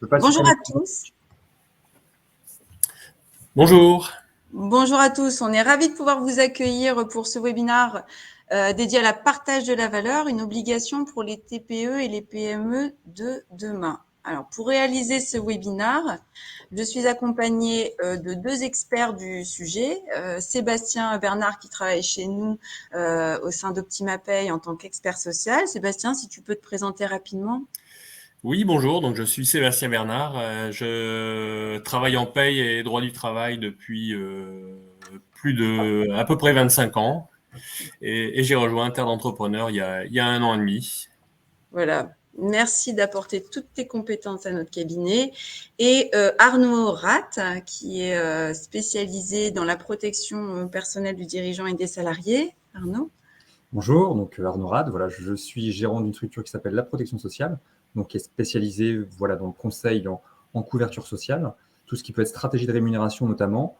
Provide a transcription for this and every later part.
Je passe Bonjour à sur tous. Bonjour. Bonjour à tous. On est ravis de pouvoir vous accueillir pour ce webinaire dédié à la partage de la valeur, une obligation pour les TPE et les PME de demain. Alors, pour réaliser ce webinaire, je suis accompagnée de deux experts du sujet. Sébastien Bernard, qui travaille chez nous au sein d'OptimaPay en tant qu'expert social. Sébastien, si tu peux te présenter rapidement. Oui, bonjour. Donc, je suis Sébastien Bernard. Je travaille en paye et droit du travail depuis à peu près 25 ans. Et j'ai rejoint Interd'Entrepreneurs il y a 1 an et demi. Voilà. Merci d'apporter toutes tes compétences à notre cabinet. Et Arnaud Rath, qui est spécialisé dans la protection personnelle du dirigeant et des salariés. Arnaud. Bonjour, donc Arnaud Rad, voilà, je suis gérant d'une structure qui s'appelle La Protection Sociale, donc qui est spécialisée voilà, dans le conseil en couverture sociale, tout ce qui peut être stratégie de rémunération notamment,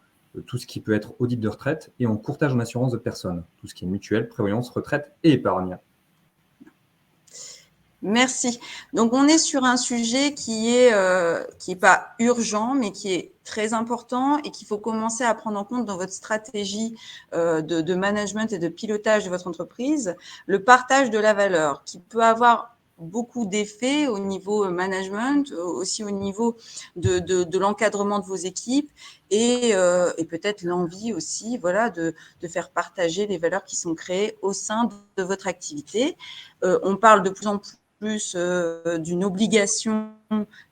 tout ce qui peut être audit de retraite et en courtage en assurance de personnes, tout ce qui est mutuelle, prévoyance, retraite et épargne. Merci. Donc, on est sur un sujet qui est pas urgent, mais qui est très important et qu'il faut commencer à prendre en compte dans votre stratégie de management et de pilotage de votre entreprise, le partage de la valeur, qui peut avoir beaucoup d'effets au niveau management, aussi au niveau de l'encadrement de vos équipes et peut-être l'envie aussi, voilà, de faire partager les valeurs qui sont créées au sein de votre activité. On parle de plus en plus d'une obligation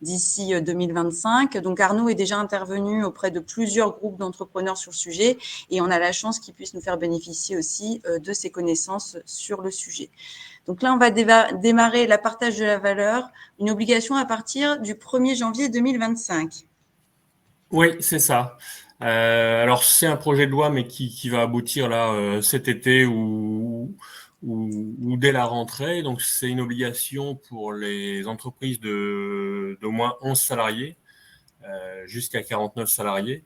d'ici 2025. Donc, Arnaud est déjà intervenu auprès de plusieurs groupes d'entrepreneurs sur le sujet et on a la chance qu'il puisse nous faire bénéficier aussi de ses connaissances sur le sujet. Donc là, on va démarrer la partage de la valeur, une obligation à partir du 1er janvier 2025. Oui, c'est ça. Alors, c'est un projet de loi, mais qui va aboutir là cet été ou dès la rentrée. Donc, c'est une obligation pour les entreprises d'au moins 11 salariés jusqu'à 49 salariés.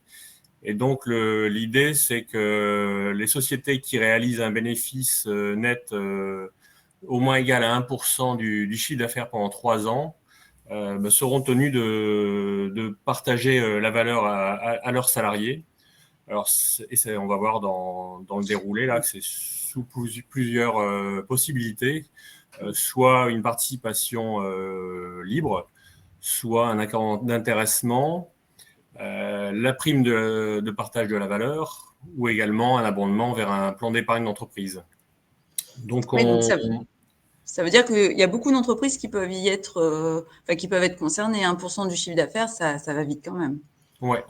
Et donc, l'idée, c'est que les sociétés qui réalisent un bénéfice net au moins égal à 1% du chiffre d'affaires pendant 3 ans seront tenus de partager la valeur à leurs salariés. Alors, on va voir dans le déroulé là que c'est sous plusieurs possibilités, soit une participation libre, soit un accord d'intéressement, la prime de partage de la valeur ou également un abondement vers un plan d'épargne d'entreprise. Donc, Oui, donc ça veut dire qu'il y a beaucoup d'entreprises qui peuvent y être, qui peuvent être concernées. 1% du chiffre d'affaires, ça va vite quand même. Ouais.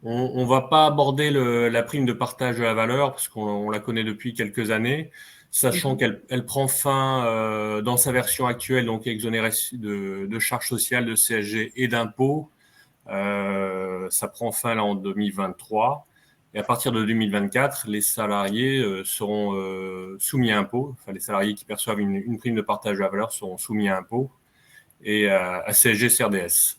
On va pas aborder la prime de partage de la valeur parce qu'on la connaît depuis quelques années, sachant qu'elle prend fin dans sa version actuelle, donc exonérée de charges sociales, de CSG et d'impôts. Ça prend fin là en 2023. Et à partir de 2024, les salariés seront soumis à impôt. Enfin, les salariés qui perçoivent une prime de partage de la valeur seront soumis à impôt et à CSG CRDS.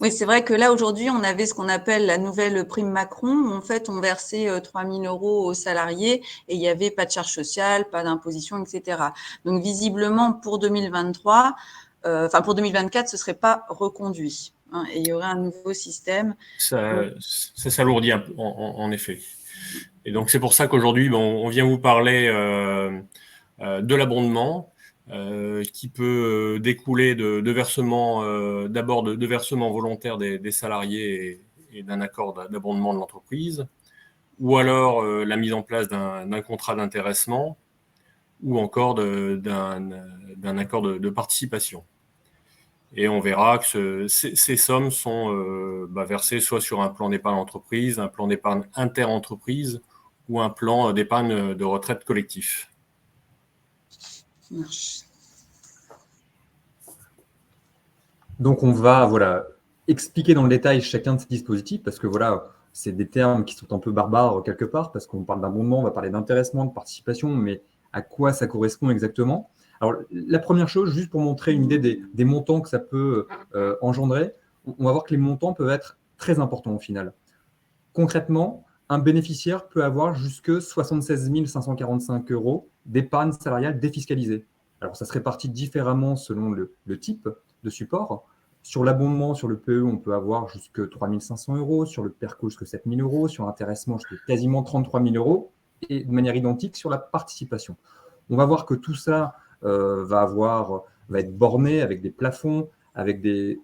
Oui, c'est vrai que là, aujourd'hui, on avait ce qu'on appelle la nouvelle prime Macron. Où, en fait, on versait 3 000 € aux salariés et il n'y avait pas de charge sociale, pas d'imposition, etc. Donc, visiblement, pour 2023, pour 2024, ce ne serait pas reconduit. Hein, et il y aurait un nouveau système. Ça s'alourdit en effet. Et donc, c'est pour ça qu'aujourd'hui, on vient vous parler de l'abondement qui peut découler de versements, d'abord de versements volontaires des salariés et d'un accord d'abondement de l'entreprise, ou alors la mise en place d'un contrat d'intéressement, ou encore d'un accord de participation. Et on verra que ces sommes sont versées soit sur un plan d'épargne entreprise, un plan d'épargne inter-entreprise ou un plan d'épargne de retraite collectif. Donc on va expliquer dans le détail chacun de ces dispositifs parce que c'est des termes qui sont un peu barbares quelque part parce qu'on parle d'abondement, on va parler d'intéressement, de participation, mais à quoi ça correspond exactement? Alors la première chose, juste pour montrer une idée des montants que ça peut engendrer, on va voir que les montants peuvent être très importants au final. Concrètement, un bénéficiaire peut avoir jusque 76 545 € d'épargne salariale défiscalisée. Alors ça se répartit différemment selon le type de support. Sur l'abondement, sur le PE, on peut avoir jusque 3 500 €, sur le PERCO jusque 7 000 €, sur l'intéressement jusque quasiment 33 000 €, et de manière identique sur la participation. On va voir que tout ça va être borné avec des plafonds, avec des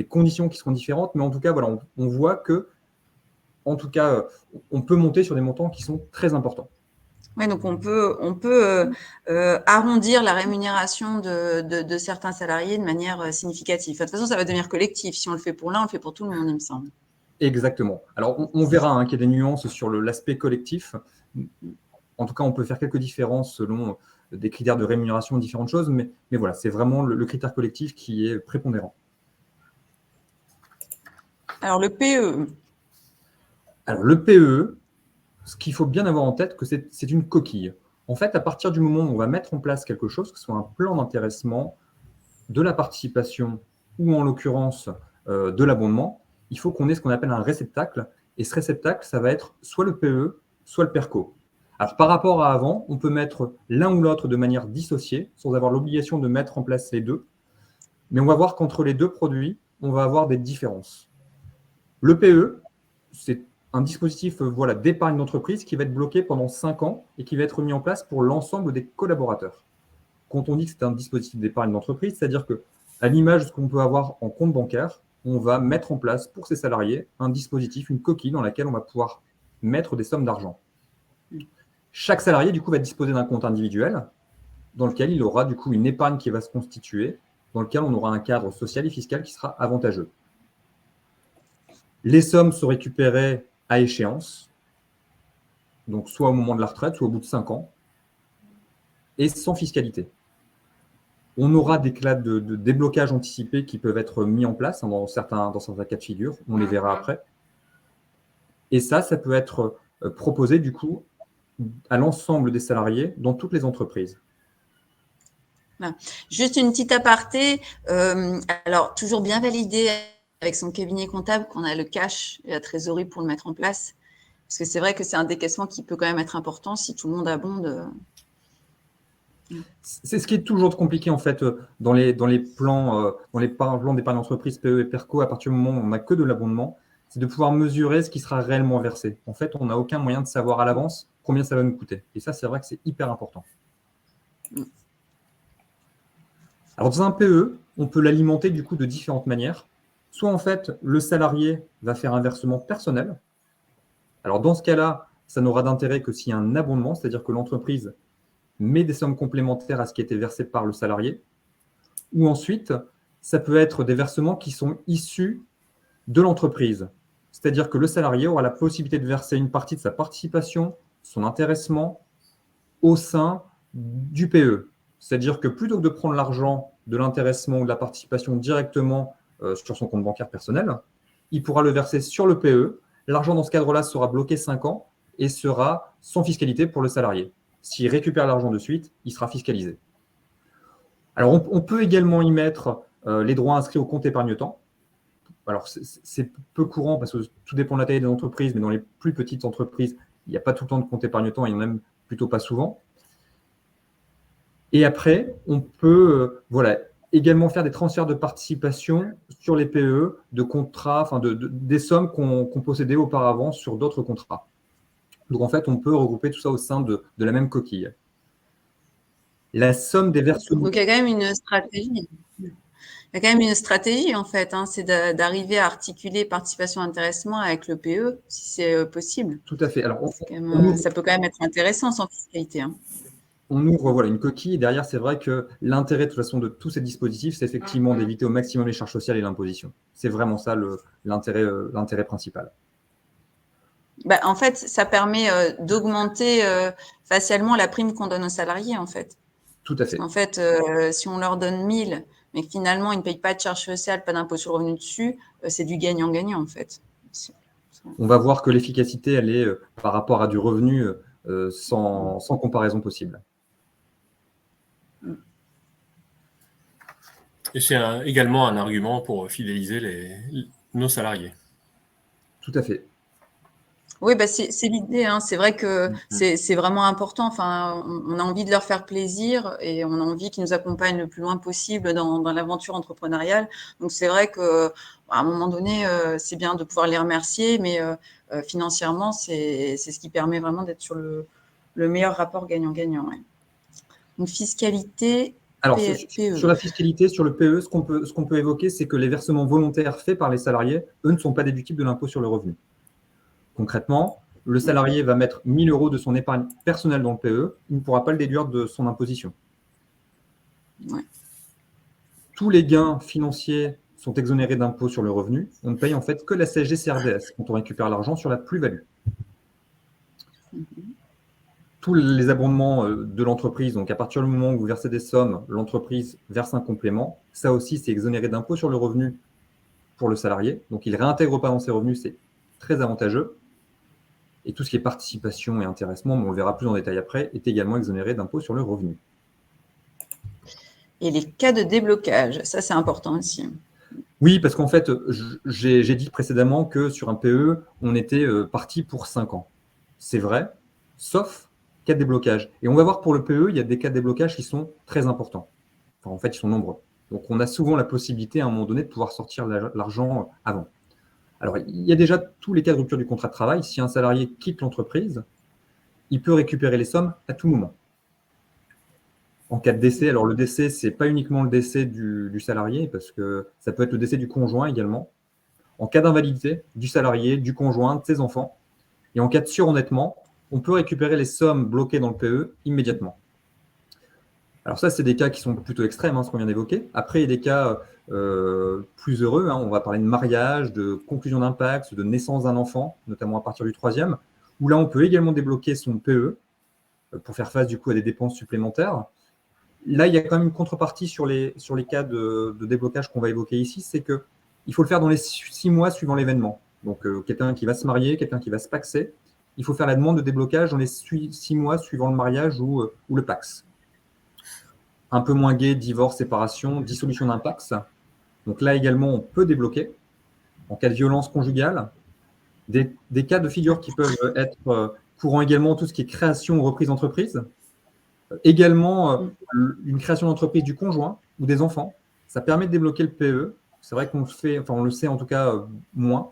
conditions qui seront différentes, mais en tout cas, voilà, on voit que, en tout cas, on peut monter sur des montants qui sont très importants. Oui, donc on peut arrondir la rémunération de certains salariés de manière significative. De toute façon, ça va devenir collectif. Si on le fait pour l'un, on le fait pour tout le monde, il me semble. Exactement. Alors, on verra qu'il y a des nuances sur l'aspect collectif. En tout cas, on peut faire quelques différences selon des critères de rémunération, différentes choses, mais voilà, c'est vraiment le critère collectif qui est prépondérant. Alors, le PE. Alors, le PE, ce qu'il faut bien avoir en tête, que c'est une coquille. En fait, à partir du moment où on va mettre en place quelque chose, que ce soit un plan d'intéressement, de la participation ou en l'occurrence de l'abondement, il faut qu'on ait ce qu'on appelle un réceptacle. Et ce réceptacle, ça va être soit le PE, soit le PERCO. Alors, par rapport à avant, on peut mettre l'un ou l'autre de manière dissociée, sans avoir l'obligation de mettre en place les deux. Mais on va voir qu'entre les deux produits, on va avoir des différences. Le PE, c'est un dispositif d'épargne d'entreprise qui va être bloqué pendant 5 ans et qui va être mis en place pour l'ensemble des collaborateurs. Quand on dit que c'est un dispositif d'épargne d'entreprise, c'est-à-dire qu'à l'image de ce qu'on peut avoir en compte bancaire, on va mettre en place pour ses salariés un dispositif, une coquille dans laquelle on va pouvoir mettre des sommes d'argent. Chaque salarié, du coup, va disposer d'un compte individuel dans lequel il aura, du coup, une épargne qui va se constituer, dans lequel on aura un cadre social et fiscal qui sera avantageux. Les sommes sont récupérées à échéance, donc soit au moment de la retraite, soit au bout de 5 ans, et sans fiscalité. On aura des cas de déblocage anticipé qui peuvent être mis en place dans certains cas de figure, on les verra après. Et ça peut être proposé du coup à l'ensemble des salariés dans toutes les entreprises. Juste une petite aparté, alors toujours bien validé avec son cabinet comptable qu'on a le cash et la trésorerie pour le mettre en place, parce que c'est vrai que c'est un décaissement qui peut quand même être important si tout le monde abonde. C'est ce qui est toujours compliqué en fait dans les plans d'épargne d'entreprise PE et PERCO, à partir du moment où on n'a que de l'abondement, c'est de pouvoir mesurer ce qui sera réellement versé. En fait, on n'a aucun moyen de savoir à l'avance combien ça va nous coûter. Et ça, c'est vrai que c'est hyper important. Alors, dans un PE, on peut l'alimenter du coup de différentes manières. Soit en fait, le salarié va faire un versement personnel. Alors, dans ce cas-là, ça n'aura d'intérêt que s'il y a un abondement, c'est-à-dire que l'entreprise met des sommes complémentaires à ce qui a été versé par le salarié. Ou ensuite, ça peut être des versements qui sont issus de l'entreprise. C'est-à-dire que le salarié aura la possibilité de verser une partie de sa participation, son intéressement, au sein du PE. C'est-à-dire que plutôt que de prendre l'argent de l'intéressement ou de la participation directement sur son compte bancaire personnel, il pourra le verser sur le PE. L'argent dans ce cadre-là sera bloqué 5 ans et sera sans fiscalité pour le salarié. S'il récupère l'argent de suite, il sera fiscalisé. Alors, on peut également y mettre les droits inscrits au compte épargne-temps. Alors, c'est peu courant parce que tout dépend de la taille des entreprises, mais dans les plus petites entreprises, il n'y a pas tout le temps de compte épargne-temps, il n'y en a même plutôt pas souvent. Et après, on peut également faire des transferts de participation sur les PE de contrats, des sommes qu'on possédait auparavant sur d'autres contrats. Donc, en fait, on peut regrouper tout ça au sein de la même coquille. La somme des versements… Donc, il y a quand même une stratégie. Il y a quand même une stratégie, en fait. C'est d'arriver à articuler participation-intéressement avec le PE, si c'est possible. Tout à fait. Alors, ça peut quand même être intéressant sans fiscalité. On ouvre une coquille et derrière, c'est vrai que l'intérêt de toute façon de tous ces dispositifs, c'est effectivement d'éviter au maximum les charges sociales et l'imposition. C'est vraiment ça l'intérêt principal. En fait, ça permet d'augmenter facialement la prime qu'on donne aux salariés, en fait. Tout à fait. En fait, si on leur donne 1000, mais que finalement, ils ne payent pas de charges sociales, pas d'impôt sur le revenu dessus, c'est du gagnant-gagnant, en fait. On va voir que l'efficacité, elle est par rapport à du revenu sans comparaison possible. Et c'est également un argument pour fidéliser nos salariés. Tout à fait. Oui, bah c'est l'idée, hein. C'est vrai que c'est vraiment important. Enfin, on a envie de leur faire plaisir et on a envie qu'ils nous accompagnent le plus loin possible dans l'aventure entrepreneuriale. Donc, c'est vrai que à un moment donné, c'est bien de pouvoir les remercier, mais financièrement, c'est ce qui permet vraiment d'être sur le meilleur rapport gagnant-gagnant. Ouais. Donc, fiscalité, Alors, PE. sur la fiscalité, sur le PE, ce qu'on peut évoquer, c'est que les versements volontaires faits par les salariés, eux, ne sont pas déductibles de l'impôt sur le revenu. Concrètement, le salarié va mettre 1 000 € de son épargne personnelle dans le PE, il ne pourra pas le déduire de son imposition. Ouais. Tous les gains financiers sont exonérés d'impôt sur le revenu. On ne paye en fait que la CSG-CRDS quand on récupère l'argent sur la plus-value. Tous les abondements de l'entreprise, donc à partir du moment où vous versez des sommes, l'entreprise verse un complément. Ça aussi, c'est exonéré d'impôt sur le revenu pour le salarié. Donc, il ne réintègre pas dans ses revenus, c'est très avantageux. Et tout ce qui est participation et intéressement, mais on le verra plus en détail après, est également exonéré d'impôt sur le revenu. Et les cas de déblocage, ça c'est important aussi. Oui, parce qu'en fait, j'ai dit précédemment que sur un PE, on était parti pour 5 ans. C'est vrai, sauf cas de déblocage. Et on va voir pour le PE, il y a des cas de déblocage qui sont très importants. Enfin, en fait, ils sont nombreux. Donc, on a souvent la possibilité, à un moment donné, de pouvoir sortir l'argent avant. Alors, il y a déjà tous les cas de rupture du contrat de travail. Si un salarié quitte l'entreprise, il peut récupérer les sommes à tout moment. En cas de décès, alors le décès, ce n'est pas uniquement le décès du salarié, parce que ça peut être le décès du conjoint également. En cas d'invalidité, du salarié, du conjoint, de ses enfants. Et en cas de surendettement, on peut récupérer les sommes bloquées dans le PE immédiatement. Alors ça, c'est des cas qui sont plutôt extrêmes, ce qu'on vient d'évoquer. Après, il y a des cas plus heureux. On va parler de mariage, de conclusion d'impact, de naissance d'un enfant, notamment à partir du 3e, où là, on peut également débloquer son PE pour faire face du coup à des dépenses supplémentaires. Là, il y a quand même une contrepartie sur les cas de déblocage qu'on va évoquer ici, c'est qu'il faut le faire dans les 6 mois suivant l'événement. Donc, quelqu'un qui va se marier, quelqu'un qui va se paxer, il faut faire la demande de déblocage dans les 6 mois suivant le mariage ou le pax. Un peu moins gai, divorce, séparation, dissolution d'un pax. Donc là également, on peut débloquer en cas de violence conjugale. Des cas de figure qui peuvent être courants également, tout ce qui est création ou reprise d'entreprise. Également, une création d'entreprise du conjoint ou des enfants. Ça permet de débloquer le PE. C'est vrai qu'on le fait, enfin on le sait en tout cas moins.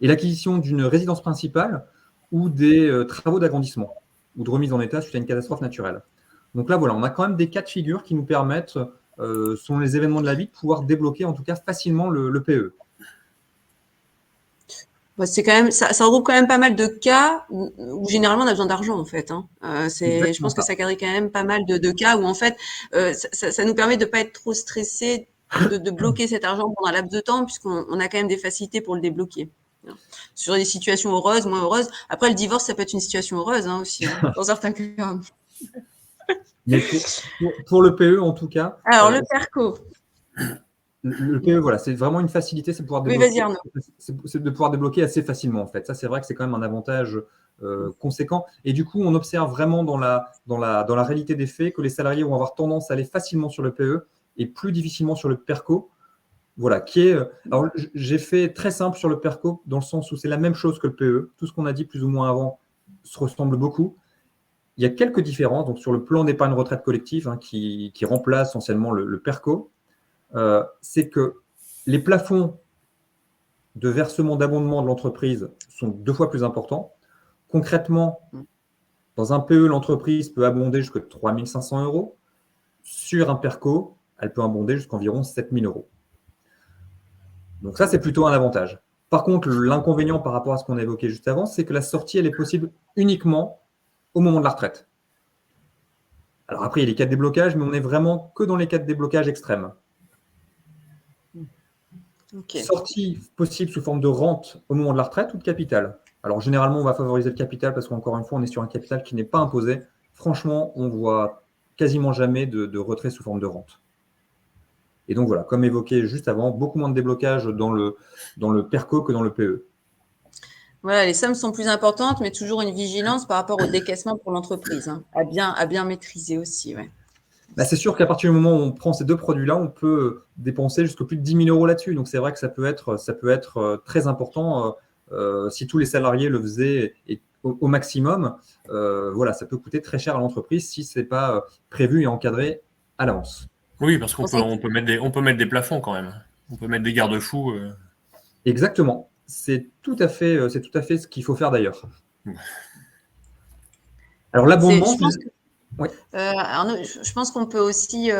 Et l'acquisition d'une résidence principale ou des travaux d'agrandissement ou de remise en état suite à une catastrophe naturelle. Donc là, voilà, on a quand même des cas de figure qui nous permettent, selon les événements de la vie, de pouvoir débloquer en tout cas facilement le PE. Bah, c'est quand même, ça regroupe quand même pas mal de cas où généralement on a besoin d'argent en fait. Je pense que ça carry quand même pas mal de cas où en fait ça nous permet de pas être trop stressé de bloquer cet argent pendant un laps de temps puisqu'on a quand même des facilités pour le débloquer. Sur des situations heureuses, moins heureuses. Après le divorce, ça peut être une situation heureuse aussi dans certains cas. Mais pour le PE en tout cas. Alors le PERCO. Le PE, voilà, c'est vraiment une facilité, c'est de pouvoir débloquer, oui, vas-y, Arnaud. C'est de pouvoir débloquer assez facilement en fait. Ça, c'est vrai que c'est quand même un avantage conséquent. Et du coup, on observe vraiment dans la réalité des faits que les salariés vont avoir tendance à aller facilement sur le PE et plus difficilement sur le PERCO. Voilà, alors j'ai fait très simple sur le PERCO dans le sens où c'est la même chose que le PE. Tout ce qu'on a dit plus ou moins avant se ressemble beaucoup. Il y a quelques différences. Donc sur le plan d'épargne retraite collective qui remplace anciennement le PERCO. C'est que les plafonds de versement d'abondement de l'entreprise sont 2 fois plus importants. Concrètement, dans un PE, l'entreprise peut abonder jusqu'à 3 500 €. Sur un PERCO, elle peut abonder jusqu'à environ 7 000 €. Donc ça, c'est plutôt un avantage. Par contre, l'inconvénient par rapport à ce qu'on a évoqué juste avant, c'est que la sortie, elle est possible uniquement au moment de la retraite. Alors après, il y a les cas de déblocage, mais on n'est vraiment que dans les cas de déblocage extrêmes. Okay. Sortie possible sous forme de rente au moment de la retraite ou de capital. Alors, généralement, on va favoriser le capital parce qu'encore une fois, on est sur un capital qui n'est pas imposé. Franchement, on voit quasiment jamais de retrait sous forme de rente. Et donc, voilà, comme évoqué juste avant, beaucoup moins de déblocage dans le PERCO que dans le PE. Voilà, les sommes sont plus importantes, mais toujours une vigilance par rapport au décaissement pour l'entreprise, à bien maîtriser aussi. Ouais. Bah, c'est sûr qu'à partir du moment où on prend ces 2 produits-là, on peut dépenser jusqu'à plus de 10 000 € là-dessus. Donc, c'est vrai que ça peut être très important si tous les salariés le faisaient au maximum, voilà, ça peut coûter très cher à l'entreprise si ce n'est pas prévu et encadré à l'avance. Oui, parce qu'on peut mettre des plafonds quand même. On peut mettre des garde-fous. Exactement. C'est tout à fait ce qu'il faut faire d'ailleurs. Alors l'abondement, oui. Arnaud, je pense qu'on peut aussi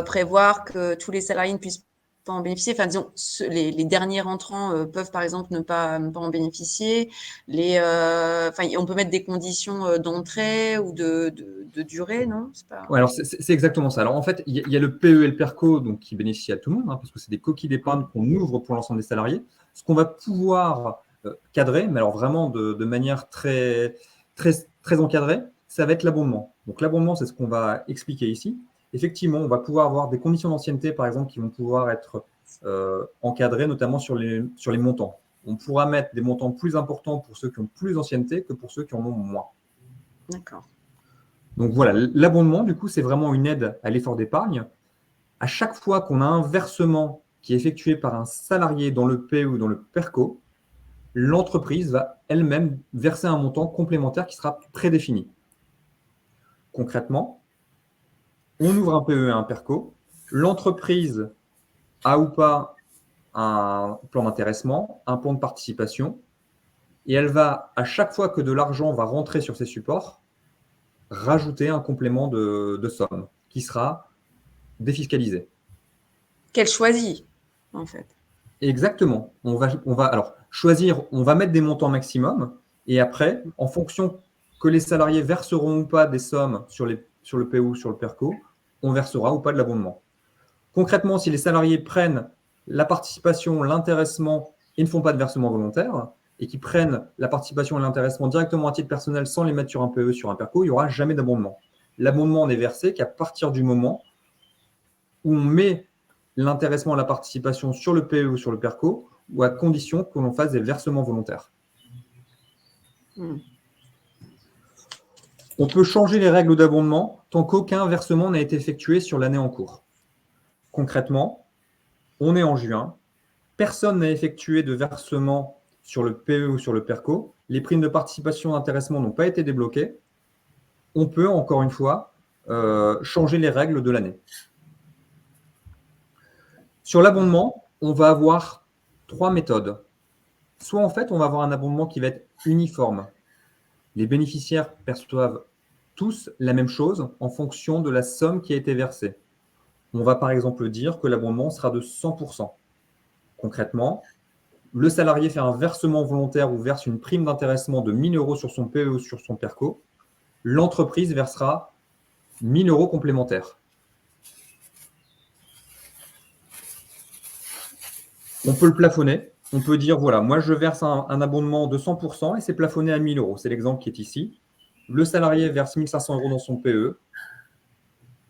prévoir que tous les salariés ne puissent pas en bénéficier. Enfin, disons, les derniers rentrants peuvent, par exemple, ne pas en bénéficier. On peut mettre des conditions d'entrée ou de durée, non? Ouais, alors c'est exactement ça. Alors en fait, il y a le PE et le PERCO donc, qui bénéficient à tout le monde, parce que c'est des coquilles d'épargne qu'on ouvre pour l'ensemble des salariés. Ce qu'on va pouvoir cadrer, mais alors vraiment de manière très, très, très encadrée, ça va être l'abondement. Donc l'abondement, c'est ce qu'on va expliquer ici. Effectivement, on va pouvoir avoir des conditions d'ancienneté, par exemple, qui vont pouvoir être encadrées, notamment sur les montants. On pourra mettre des montants plus importants pour ceux qui ont plus d'ancienneté que pour ceux qui en ont moins. D'accord. Donc voilà, l'abondement, du coup, c'est vraiment une aide à l'effort d'épargne. À chaque fois qu'on a un versement qui est effectué par un salarié dans le PE ou dans le PERCO, l'entreprise va elle-même verser un montant complémentaire qui sera prédéfini. Concrètement, on ouvre un PE et un PERCO, l'entreprise a ou pas un plan d'intéressement, un plan de participation, et elle va, à chaque fois que de l'argent va rentrer sur ces supports, rajouter un complément de somme qui sera défiscalisé. Qu'elle choisit, en fait. Exactement. On va alors choisir, on va mettre des montants maximum, et après, en fonction que les salariés verseront ou pas des sommes sur le PO ou sur le PERCO, on versera ou pas de l'abondement. Concrètement, si les salariés prennent la participation, l'intéressement et ne font pas de versement volontaire, et qui prennent la participation et l'intéressement directement à titre personnel sans les mettre sur un PE, sur un PERCO, il n'y aura jamais d'abondement. L'abondement n'est versé qu'à partir du moment où on met l'intéressement et la participation sur le PE ou sur le PERCO, ou à condition que l'on fasse des versements volontaires. On peut changer les règles d'abondement tant qu'aucun versement n'a été effectué sur l'année en cours. Concrètement, on est en juin, personne n'a effectué de versement sur le PE ou sur le PERCO, les primes de participation et d'intéressement n'ont pas été débloquées, on peut, encore une fois, changer les règles de l'année. Sur l'abondement, on va avoir 3 méthodes. Soit en fait, on va avoir un abondement qui va être uniforme. Les bénéficiaires perçoivent tous la même chose en fonction de la somme qui a été versée. On va par exemple dire que l'abondement sera de 100%. Concrètement, le salarié fait un versement volontaire ou verse une prime d'intéressement de 1 000 € sur son PE ou sur son PERCO. L'entreprise versera 1 000 € complémentaires. On peut le plafonner. On peut dire, voilà, moi je verse un abondement de 100% et c'est plafonné à 1 000 €. C'est l'exemple qui est ici. Le salarié verse 1 500 € dans son PE.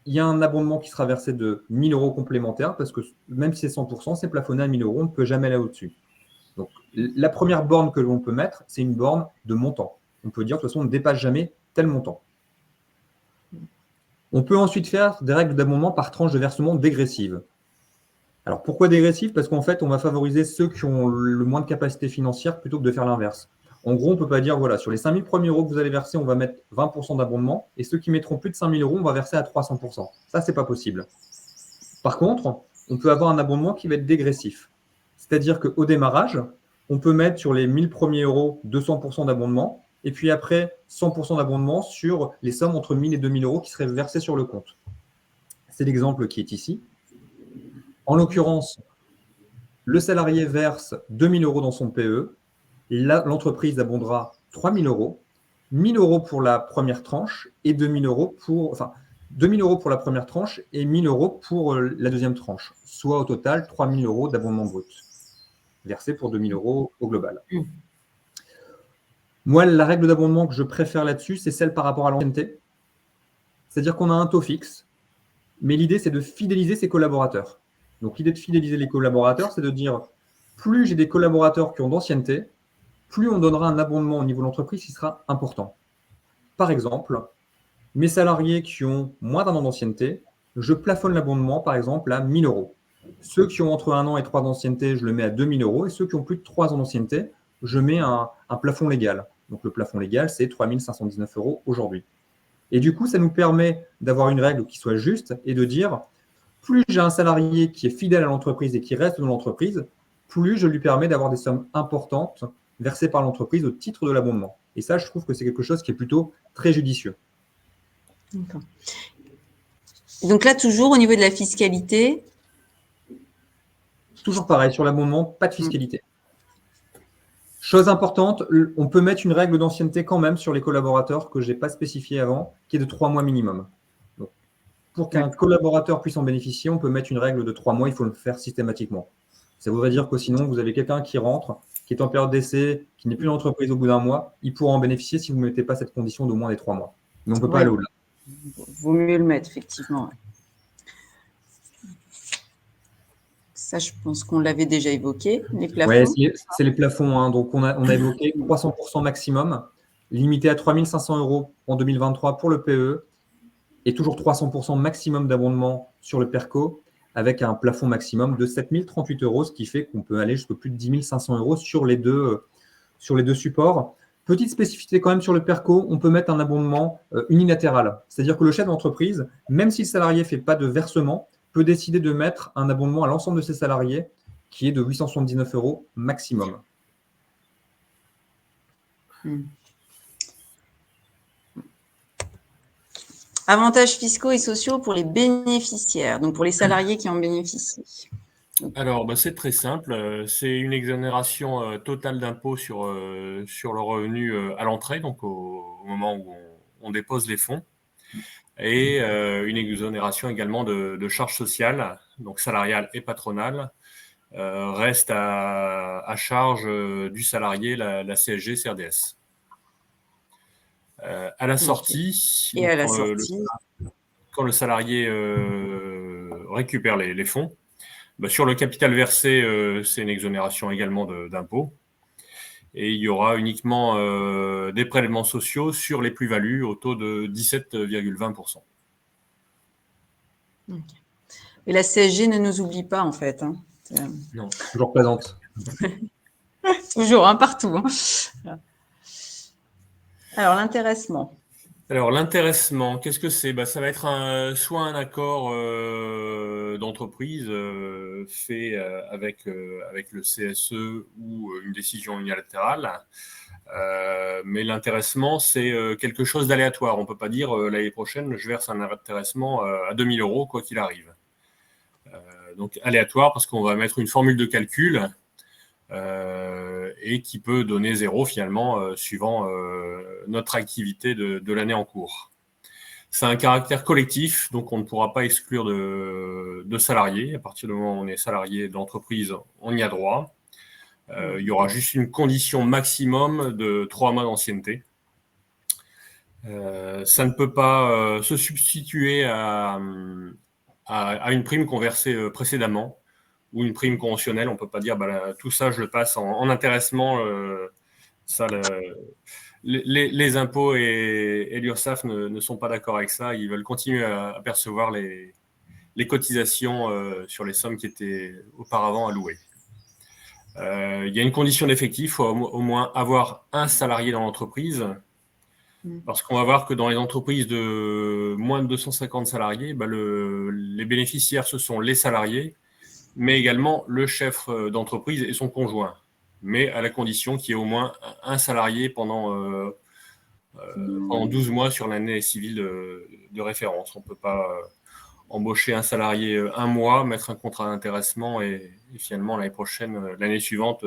Il y a un abondement qui sera versé de 1 000 € complémentaires parce que même si c'est 100%, c'est plafonné à 1 000 €. On ne peut jamais aller au-dessus. Donc, la première borne que l'on peut mettre, c'est une borne de montant. On peut dire, de toute façon, on ne dépasse jamais tel montant. On peut ensuite faire des règles d'abondement par tranche de versement dégressive. Alors, pourquoi dégressive? Parce qu'en fait, on va favoriser ceux qui ont le moins de capacité financière plutôt que de faire l'inverse. En gros, on ne peut pas dire, voilà, sur les 5 000 premiers euros que vous allez verser, on va mettre 20% d'abondement, et ceux qui mettront plus de 5 000 €, on va verser à 300%. Ça, ce n'est pas possible. Par contre, on peut avoir un abondement qui va être dégressif. C'est-à-dire qu'au démarrage, on peut mettre sur les 1 000 premiers euros 200% d'abondement, et puis après 100% d'abondement sur les sommes entre 1 000 et 2 000 € qui seraient versées sur le compte. C'est l'exemple qui est ici. En l'occurrence, le salarié verse 2 000 € dans son PE, l'entreprise abondera 3 000 €, 1 000 € pour la première tranche et 2 000 € pour la première tranche et 1 000 € pour la deuxième tranche, soit au total 3 000 € d'abondement brut, versé pour 2 000 € au global. Moi, la règle d'abondement que je préfère là-dessus, c'est celle par rapport à l'ancienneté. C'est-à-dire qu'on a un taux fixe, mais l'idée, c'est de fidéliser ses collaborateurs. Donc, l'idée de fidéliser les collaborateurs, c'est de dire, plus j'ai des collaborateurs qui ont d'ancienneté, plus on donnera un abondement au niveau de l'entreprise qui sera important. Par exemple, mes salariés qui ont moins d'un an d'ancienneté, je plafonne l'abondement, par exemple, à 1 000 €. Ceux qui ont entre 1 an et 3 ans d'ancienneté, je le mets à 2 000 €, et ceux qui ont plus de 3 ans d'ancienneté, je mets un plafond légal. Donc le plafond légal, c'est 3 519 € aujourd'hui. Et du coup, ça nous permet d'avoir une règle qui soit juste et de dire, plus j'ai un salarié qui est fidèle à l'entreprise et qui reste dans l'entreprise, plus je lui permets d'avoir des sommes importantes versées par l'entreprise au titre de l'abondement. Et ça, je trouve que c'est quelque chose qui est plutôt très judicieux. D'accord. Donc là, toujours au niveau de la fiscalité. Toujours pareil, sur l'abondement, pas de fiscalité. Chose importante, on peut mettre une règle d'ancienneté quand même sur les collaborateurs que je n'ai pas spécifié avant, qui est de 3 mois minimum. Donc, pour qu'un collaborateur puisse en bénéficier, on peut mettre une règle de 3 mois, il faut le faire systématiquement. Ça voudrait dire que sinon, vous avez quelqu'un qui rentre, qui est en période d'essai, qui n'est plus dans l'entreprise au bout d'un mois, il pourra en bénéficier si vous ne mettez pas cette condition d'au moins des 3 mois. Mais on ne peut pas aller au-delà. Vaut mieux le mettre, effectivement. Ça, je pense qu'on l'avait déjà évoqué, les plafonds. Oui, c'est les plafonds. Hein. Donc, on a évoqué 300% maximum, limité à 3 500 € en 2023 pour le PE, et toujours 300% maximum d'abondement sur le PERCO, avec un plafond maximum de 7 038 €, ce qui fait qu'on peut aller jusqu'à plus de 10 500 € sur les deux supports. Petite spécificité quand même sur le PERCO, on peut mettre un abondement unilatéral. C'est-à-dire que le chef d'entreprise, même si le salarié ne fait pas de versement, peut décider de mettre un abondement à l'ensemble de ses salariés qui est de 879 € maximum. Avantages fiscaux et sociaux pour les bénéficiaires, donc pour les salariés qui en bénéficient. Alors, c'est très simple. C'est une exonération totale d'impôt sur le revenu à l'entrée, donc au moment où on dépose les fonds, et une exonération également de charges sociales, donc salariales et patronales. Reste à charge du salarié la CSG CRDS. À la sortie, et à la sortie, quand le salarié récupère les fonds, sur le capital versé, c'est une exonération également d'impôt. Et il y aura uniquement des prélèvements sociaux sur les plus-values au taux de 17,20%. Okay. Et la CSG ne nous oublie pas, en fait. Hein. Non, toujours présente. Toujours, partout. Hein. Alors, l'intéressement. Alors, l'intéressement, qu'est-ce que c'est ? Ça va être soit un accord d'entreprise fait avec le CSE ou une décision unilatérale. Mais l'intéressement, c'est quelque chose d'aléatoire. On ne peut pas dire l'année prochaine, je verse un intéressement à 2 000 € quoi qu'il arrive. Donc, aléatoire parce qu'on va mettre une formule de calcul et qui peut donner 0 finalement suivant notre activité de l'année en cours. C'est un caractère collectif, donc on ne pourra pas exclure de salariés. À partir du moment où on est salarié d'entreprise, on y a droit. Il y aura juste une condition maximum de 3 mois d'ancienneté. Ça ne peut pas se substituer à une prime qu'on versait précédemment ou une prime conventionnelle. On ne peut pas dire tout ça, je le passe en intéressement. Les impôts et l'URSSAF ne sont pas d'accord avec ça. Ils veulent continuer à percevoir les cotisations sur les sommes qui étaient auparavant allouées. Il y a une condition d'effectif, il faut au moins avoir un salarié dans l'entreprise. Parce qu'on va voir que dans les entreprises de moins de 250 salariés, les bénéficiaires, ce sont les salariés, mais également le chef d'entreprise et son conjoint, mais à la condition qu'il y ait au moins un salarié pendant 12 mois sur l'année civile de référence. On ne peut pas embaucher un salarié un mois, mettre un contrat d'intéressement et finalement l'année suivante,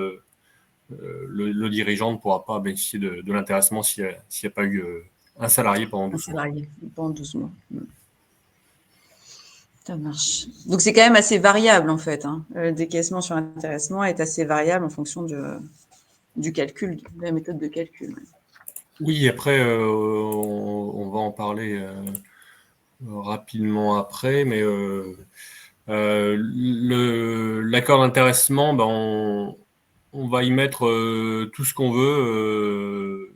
le dirigeant ne pourra pas bénéficier de l'intéressement s'il n'y a pas eu un salarié pendant 12 mois. Pendant 12 mois. Ça marche. Donc, c'est quand même assez variable, en fait. Hein. Le décaissement sur intéressement est assez variable en fonction du calcul, de la méthode de calcul. Oui, après, on va en parler rapidement après, mais l'accord d'intéressement, on va y mettre tout ce qu'on veut,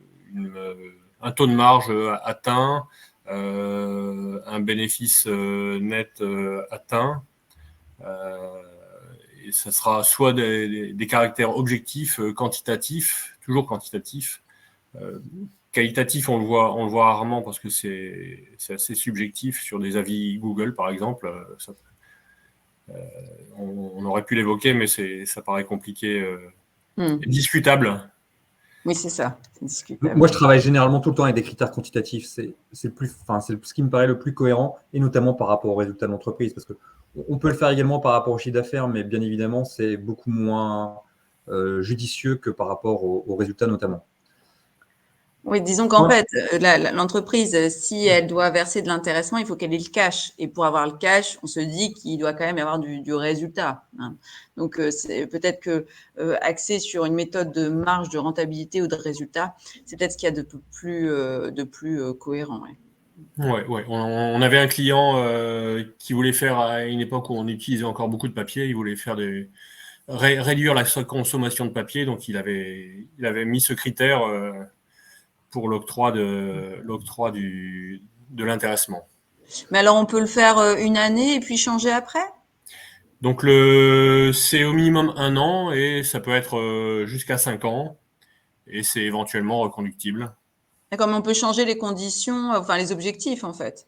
un taux de marge atteint, un bénéfice net atteint, ça sera soit des caractères objectifs, quantitatifs, toujours quantitatifs. Qualitatif, on le voit rarement parce que c'est assez subjectif sur des avis Google, par exemple. On aurait pu l'évoquer, mais ça paraît compliqué et discutable. Oui, c'est ça. C'est discutable. Moi, je travaille généralement tout le temps avec des critères quantitatifs. C'est ce qui me paraît le plus cohérent, et notamment par rapport aux résultats de l'entreprise. Parce qu'on peut le faire également par rapport au chiffre d'affaires, mais bien évidemment, c'est beaucoup moins judicieux que par rapport aux résultats notamment. Oui, disons qu'en fait, l'entreprise, si elle doit verser de l'intéressement, il faut qu'elle ait le cash. Et pour avoir le cash, on se dit qu'il doit quand même y avoir du résultat. Hein. Donc, c'est peut-être que axé sur une méthode de marge de rentabilité ou de résultat, c'est peut-être ce qu'il y a de plus cohérent. Ouais. On avait un client qui voulait faire, à une époque où on utilisait encore beaucoup de papier, il voulait faire réduire la consommation de papier. Donc, il avait mis ce critère pour l'octroi de l'intéressement. Mais alors, on peut le faire une année et puis changer après? Donc, c'est au minimum 1 an et ça peut être jusqu'à 5 ans et c'est éventuellement reconductible. D'accord, mais on peut changer les conditions, enfin les objectifs en fait.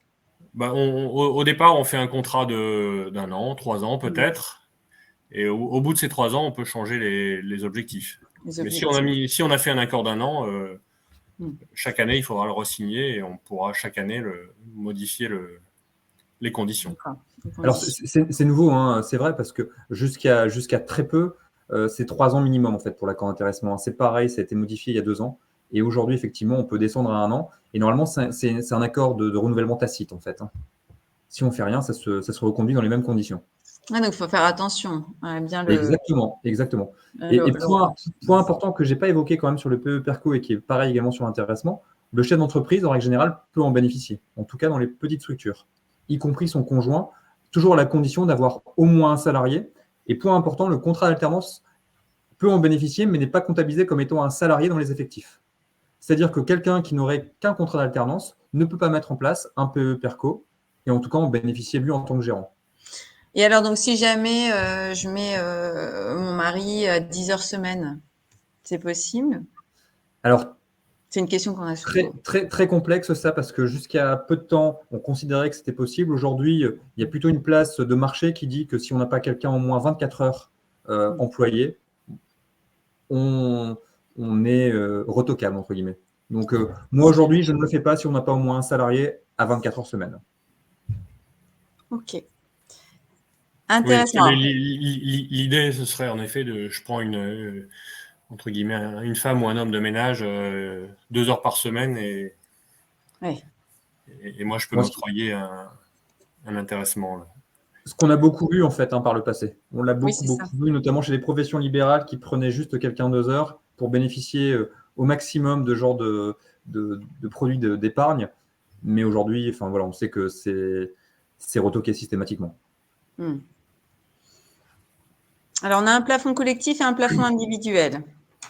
Au départ, on fait un contrat d'1 an, 3 ans peut-être. Et au bout de ces 3 ans, on peut changer les objectifs. Mais si on a fait un accord d'1 an, chaque année, il faudra le re-signer et on pourra chaque année modifier les conditions. Alors, c'est nouveau, hein, c'est vrai, parce que jusqu'à très peu, c'est 3 ans minimum en fait pour l'accord d'intéressement. C'est pareil, ça a été modifié il y a 2 ans. Et aujourd'hui, effectivement, on peut descendre à 1 an. Et normalement, c'est un accord de renouvellement tacite en fait. Hein. Si on ne fait rien, ça se reconduit dans les mêmes conditions. Ouais, donc, il faut faire attention. Bien Exactement. Et point important que je n'ai pas évoqué quand même sur le PE Perco et qui est pareil également sur l'intéressement, le chef d'entreprise, en règle générale, peut en bénéficier, en tout cas dans les petites structures, y compris son conjoint, toujours à la condition d'avoir au moins un salarié. Et point important, le contrat d'alternance peut en bénéficier, mais n'est pas comptabilisé comme étant un salarié dans les effectifs. C'est-à-dire que quelqu'un qui n'aurait qu'un contrat d'alternance ne peut pas mettre en place un PE Perco et en tout cas en bénéficier lui en tant que gérant. Et alors, donc, si jamais je mets mon mari à 10 heures semaine, c'est possible? Alors, c'est une question qu'on a souvent. Très complexe ça, parce que jusqu'à peu de temps, on considérait que c'était possible. Aujourd'hui, il y a plutôt une place de marché qui dit que si on n'a pas quelqu'un au moins 24 heures employé, on est retoquable, entre guillemets. Donc, moi, aujourd'hui, je ne le fais pas si on n'a pas au moins un salarié à 24 heures semaine. Ok. Intéressant. Oui, l'idée, ce serait en effet je prends entre guillemets, une femme ou un homme de ménage 2 heures par semaine et moi, je peux m'octroyer un intéressement. Là. Ce qu'on a beaucoup vu en fait par le passé. On l'a beaucoup vu, notamment chez les professions libérales qui prenaient juste quelqu'un 2 heures pour bénéficier au maximum de genre de produits d'épargne. Mais aujourd'hui, on sait que c'est retoqué systématiquement. Alors, on a un plafond collectif et un plafond individuel.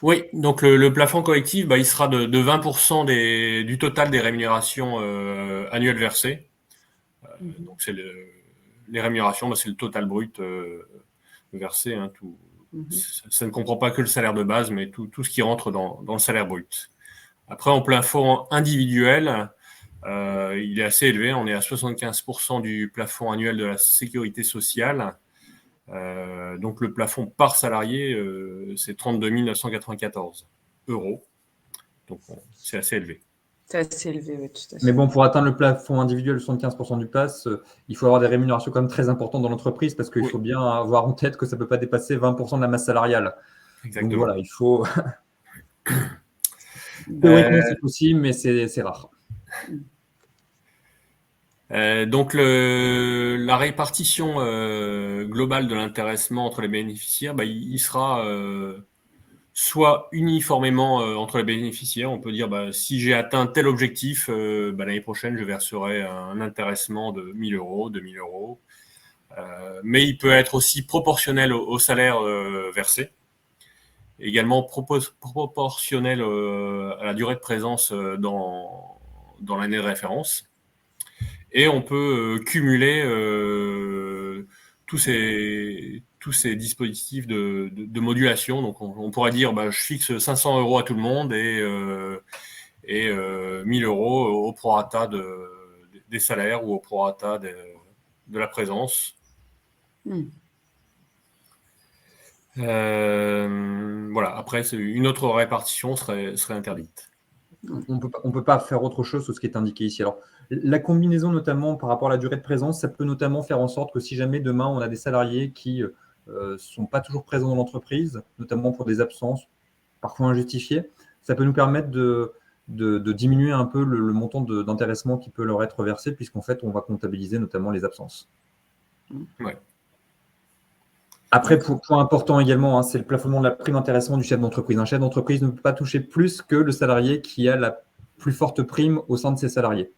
Oui, donc le plafond collectif, il sera de 20% du total des rémunérations annuelles versées. Donc, c'est les rémunérations, c'est le total brut versé. Hein, tout. Ça ne comprend pas que le salaire de base, mais tout ce qui rentre dans le salaire brut. Après, en plafond individuel, il est assez élevé. On est à 75% du plafond annuel de la sécurité sociale. Donc, le plafond par salarié, c'est 32 994 €. Donc, c'est assez élevé. C'est assez élevé, oui, tout à fait. Mais bon, pour atteindre le plafond individuel de 75% du pass, il faut avoir des rémunérations quand même très importantes dans l'entreprise parce qu'il faut bien avoir en tête que ça ne peut pas dépasser 20% de la masse salariale. Exactement. Donc voilà, il faut… Théoriquement, c'est possible, mais c'est rare. Donc, la répartition globale de l'intéressement entre les bénéficiaires, il sera soit uniformément entre les bénéficiaires. On peut dire, si j'ai atteint tel objectif, l'année prochaine, je verserai un intéressement de 1 000 €, 2 000 €. Mais il peut être aussi proportionnel au salaire versé. Également proportionnel à la durée de présence dans l'année de référence. Et on peut cumuler tous ces dispositifs de modulation. Donc, on pourrait dire, je fixe 500 € à tout le monde et 1 000 € au prorata des salaires ou au prorata de la présence. Voilà. Après, une autre répartition serait interdite. On peut pas faire autre chose que ce qui est indiqué ici. Alors, la combinaison, notamment par rapport à la durée de présence, ça peut notamment faire en sorte que si jamais demain on a des salariés qui sont pas toujours présents dans l'entreprise, notamment pour des absences parfois injustifiées, ça peut nous permettre de diminuer un peu le montant d'intéressement qui peut leur être versé, puisqu'en fait, on va comptabiliser notamment les absences. Ouais. Après, point important également, c'est le plafonnement de la prime d'intéressement du chef d'entreprise. Un chef d'entreprise ne peut pas toucher plus que le salarié qui a la plus forte prime au sein de ses salariés.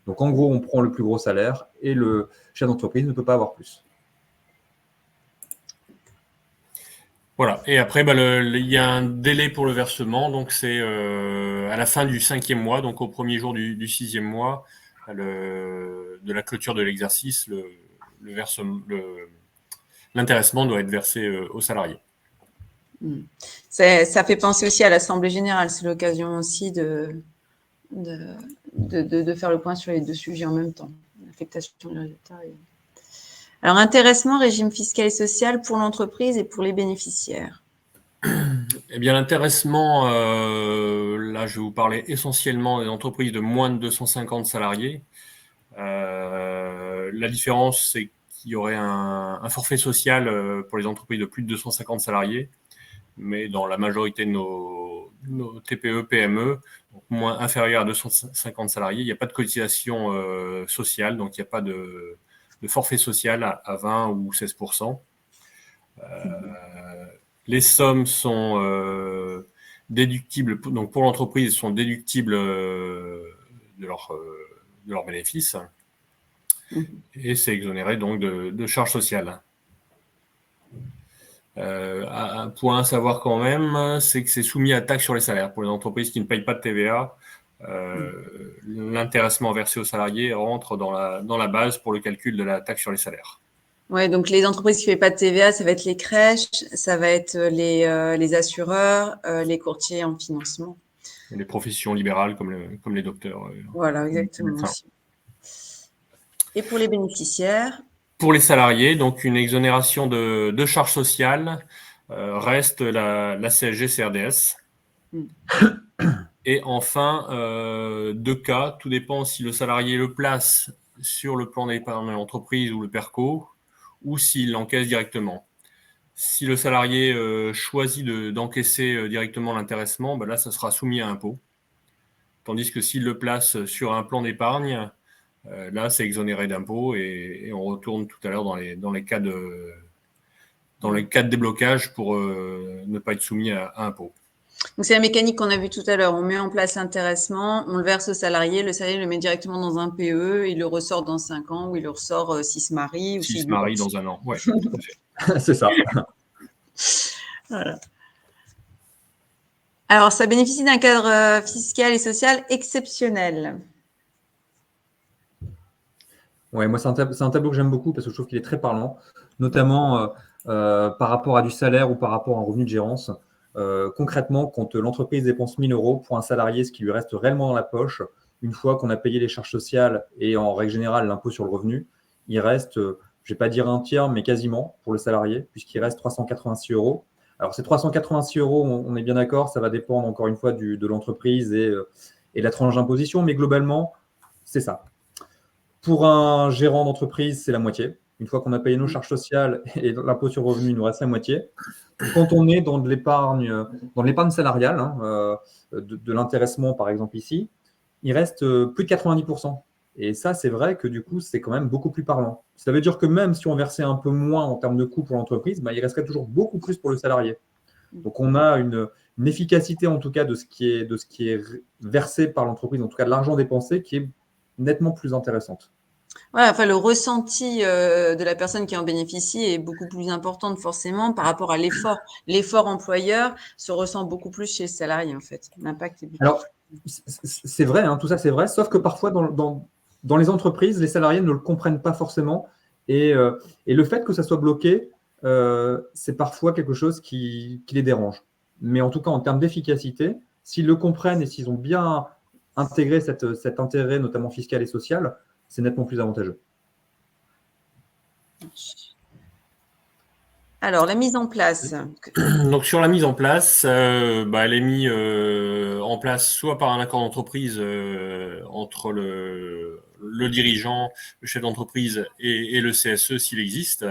Donc, en gros, on prend le plus gros salaire et le chef d'entreprise ne peut pas avoir plus. Voilà. Et après, il y a un délai pour le versement. Donc, c'est à la fin du 5e mois, donc au premier jour du 6e mois, de la clôture de l'exercice, l'intéressement doit être versé aux salariés. Ça fait penser aussi à l'Assemblée générale. C'est l'occasion aussi de faire le point sur les deux sujets en même temps. L'affectation du résultat. Alors, intéressement, régime fiscal et social pour l'entreprise et pour les bénéficiaires. Eh bien, l'intéressement, là, je vais vous parler essentiellement des entreprises de moins de 250 salariés. La différence, c'est qu'il y aurait un forfait social pour les entreprises de plus de 250 salariés, mais dans la majorité de nos TPE, PME, donc inférieurs à 250 salariés, il n'y a pas de cotisation sociale, donc il n'y a pas de forfait social à 20 ou 16%. Les sommes sont déductibles, donc pour l'entreprise, sont déductibles de leurs bénéfices. Et c'est exonéré donc de charges sociales. Un point à savoir quand même, c'est que c'est soumis à taxe sur les salaires. Pour les entreprises qui ne payent pas de TVA, l'intéressement versé aux salariés rentre dans la base pour le calcul de la taxe sur les salaires. Oui, donc les entreprises qui ne payent pas de TVA, ça va être les crèches, ça va être les assureurs, les courtiers en financement. Et les professions libérales comme les docteurs. Voilà, exactement. Et pour les bénéficiaires? Pour les salariés, donc une exonération de charges sociales reste la CSG CRDS. Et enfin, 2 cas, tout dépend si le salarié le place sur le plan d'épargne de l'entreprise ou le PERCO, ou s'il l'encaisse directement. Si le salarié choisit d'encaisser directement l'intéressement, là, ça sera soumis à impôt. Tandis que s'il le place sur un plan d'épargne, là, c'est exonéré d'impôt et on retourne tout à l'heure dans les cas de déblocage pour ne pas être soumis à impôt. Donc, c'est la mécanique qu'on a vue tout à l'heure. On met en place l'intéressement, on le verse au salarié, le salarié le met directement dans un PE, il le ressort dans 5 ans ou il le ressort s'il se marie. Ou s'il se marie dans 1 an, ouais, tout à fait. C'est ça. Voilà. Alors, ça bénéficie d'un cadre fiscal et social exceptionnel. Ouais, moi, c'est un tableau que j'aime beaucoup parce que je trouve qu'il est très parlant, notamment par rapport à du salaire ou par rapport à un revenu de gérance. Concrètement, quand l'entreprise dépense 1 000 € pour un salarié, ce qui lui reste réellement dans la poche, une fois qu'on a payé les charges sociales et en règle générale l'impôt sur le revenu, il reste, je ne vais pas dire un tiers, mais quasiment pour le salarié, puisqu'il reste 386 €. Alors, ces 386 €, on est bien d'accord, ça va dépendre encore une fois de l'entreprise et la tranche d'imposition, mais globalement, c'est ça. Pour un gérant d'entreprise, c'est la moitié. Une fois qu'on a payé nos charges sociales et l'impôt sur le revenu, il nous reste la moitié. Quand on est dans l'épargne salariale, de l'intéressement par exemple ici, il reste plus de 90%. Et ça, c'est vrai que du coup, c'est quand même beaucoup plus parlant. Ça veut dire que même si on versait un peu moins en termes de coûts pour l'entreprise, il resterait toujours beaucoup plus pour le salarié. Donc, on a une efficacité en tout cas de ce qui est versé par l'entreprise, en tout cas de l'argent dépensé, qui est nettement plus intéressante. Ouais, enfin, le ressenti de la personne qui en bénéficie est beaucoup plus important forcément par rapport à l'effort. L'effort employeur se ressent beaucoup plus chez le salarié, en fait. L'impact est beaucoup Alors, c'est vrai, tout ça c'est vrai, sauf que parfois dans les entreprises, les salariés ne le comprennent pas forcément Et le fait que ça soit bloqué, c'est parfois quelque chose qui les dérange. Mais en tout cas, en termes d'efficacité, s'ils le comprennent et s'ils ont bien intégré cet intérêt, notamment fiscal et social, c'est nettement plus avantageux. Alors, la mise en place. Donc sur la mise en place, elle est mise en place soit par un accord d'entreprise entre le dirigeant, le chef d'entreprise et le CSE s'il existe,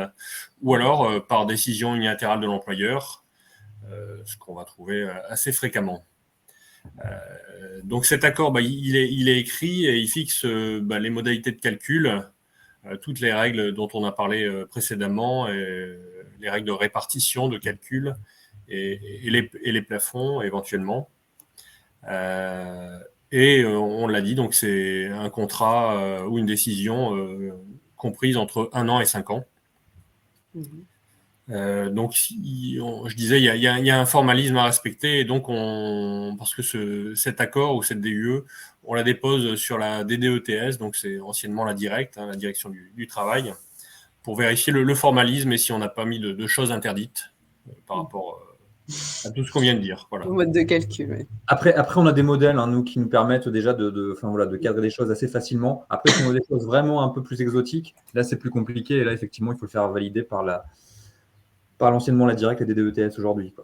ou alors par décision unilatérale de l'employeur, ce qu'on va trouver assez fréquemment. Donc cet accord, il est écrit et il fixe les modalités de calcul, toutes les règles dont on a parlé précédemment, les règles de répartition, de calcul et les plafonds éventuellement. On l'a dit, donc c'est un contrat ou une décision comprise entre 1 an et 5 ans. Donc, je disais, il y a un formalisme à respecter, et donc parce que cet accord ou cette DUE, on la dépose sur la DDETS, donc c'est anciennement la directe, la direction du travail, pour vérifier le formalisme et si on n'a pas mis de choses interdites par rapport à tout ce qu'on vient de dire. Voilà. Au mode de calcul, oui. Après, on a des modèles nous, qui nous permettent déjà de cadrer les choses assez facilement. Après, si on a des choses vraiment un peu plus exotiques, là, c'est plus compliqué. Et là, effectivement, il faut le faire valider par l'anciennement la directe et des DETS aujourd'hui.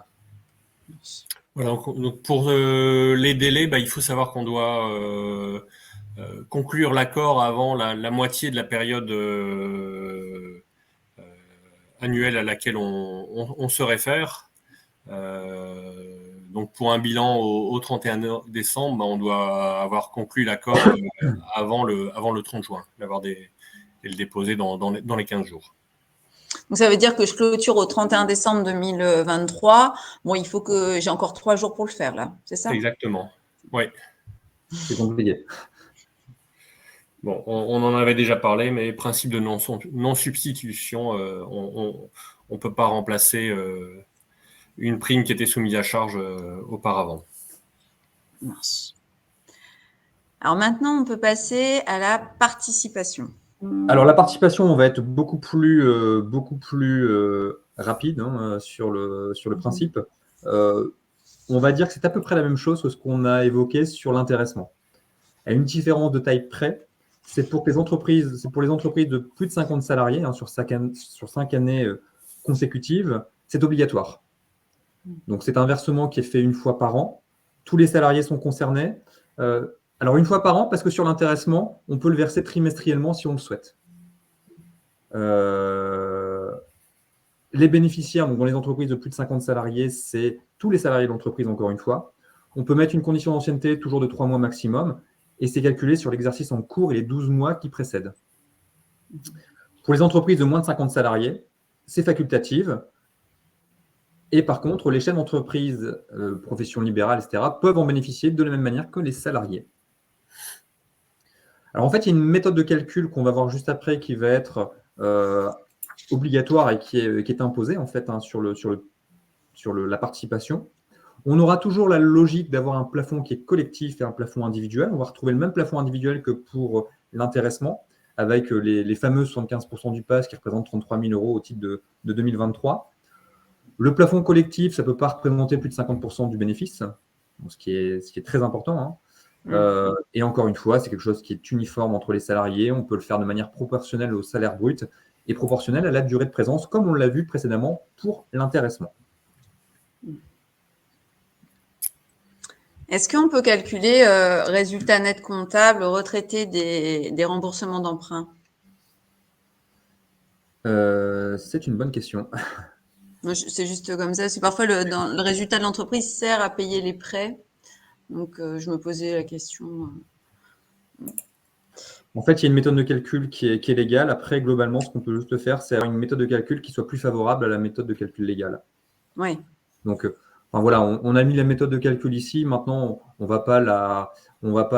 Voilà, donc pour les délais, il faut savoir qu'on doit conclure l'accord avant la moitié de la période annuelle à laquelle on se réfère. Donc pour un bilan au 31 décembre, on doit avoir conclu l'accord avant le 30 juin, et le déposer dans les 15 jours. Donc, ça veut dire que je clôture au 31 décembre 2023. Bon, il faut que j'ai encore 3 jours pour le faire, là. C'est ça? Exactement. Oui. C'est compliqué. Bon, on en avait déjà parlé, mais principe de non-substitution, on ne peut pas remplacer une prime qui était soumise à charge auparavant. Mince. Alors maintenant, on peut passer à la participation. Alors, la participation, on va être beaucoup plus rapide sur le principe. On va dire que c'est à peu près la même chose que ce qu'on a évoqué sur l'intéressement. À une différence de taille près, c'est pour les entreprises de plus de 50 salariés sur 5 années consécutives, c'est obligatoire. Donc, c'est un versement qui est fait une fois par an. Tous les salariés sont concernés. Alors, une fois par an, parce que sur l'intéressement, on peut le verser trimestriellement si on le souhaite. Les bénéficiaires, donc dans les entreprises de plus de 50 salariés, c'est tous les salariés de l'entreprise, encore une fois. On peut mettre une condition d'ancienneté toujours de 3 mois maximum, et c'est calculé sur l'exercice en cours et les 12 mois qui précèdent. Pour les entreprises de moins de 50 salariés, c'est facultatif. Et par contre, les chefs d'entreprise, profession libérale, etc., peuvent en bénéficier de la même manière que les salariés. Alors en fait, il y a une méthode de calcul qu'on va voir juste après qui va être obligatoire et qui est imposée en fait sur la participation. On aura toujours la logique d'avoir un plafond qui est collectif et un plafond individuel. On va retrouver le même plafond individuel que pour l'intéressement, avec les fameux 75% du PAS qui représentent 33 000 € au titre de 2023. Le plafond collectif, ça ne peut pas représenter plus de 50% du bénéfice, ce qui est très important. Et encore une fois, c'est quelque chose qui est uniforme entre les salariés. On peut le faire de manière proportionnelle au salaire brut et proportionnelle à la durée de présence, comme on l'a vu précédemment pour l'intéressement. Est-ce qu'on peut calculer résultat net comptable retraité des remboursements d'emprunt? C'est une bonne question. C'est juste comme ça. C'est parfois le résultat de l'entreprise sert à payer les prêts. Donc, je me posais la question. En fait, il y a une méthode de calcul qui est légale. Après, globalement, ce qu'on peut juste faire, c'est avoir une méthode de calcul qui soit plus favorable à la méthode de calcul légale. Oui. Donc, voilà, on a mis la méthode de calcul ici. Maintenant, on ne va pas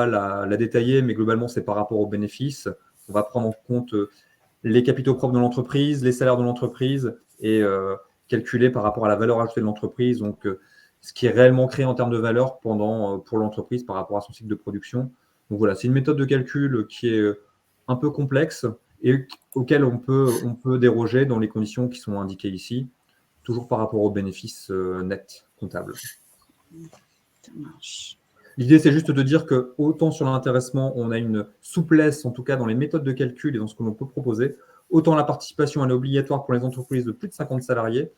la détailler, mais globalement, c'est par rapport aux bénéfices. On va prendre en compte les capitaux propres de l'entreprise, les salaires de l'entreprise et calculer par rapport à la valeur ajoutée de l'entreprise. Donc, ce qui est réellement créé en termes de valeur pour l'entreprise par rapport à son cycle de production. Donc voilà, c'est une méthode de calcul qui est un peu complexe et auxquels on peut déroger dans les conditions qui sont indiquées ici, toujours par rapport aux bénéfices nets comptables. Ça marche. L'idée, c'est juste de dire que autant sur l'intéressement, on a une souplesse, en tout cas dans les méthodes de calcul et dans ce que l'on peut proposer, autant la participation elle est obligatoire pour les entreprises de plus de 50 salariés,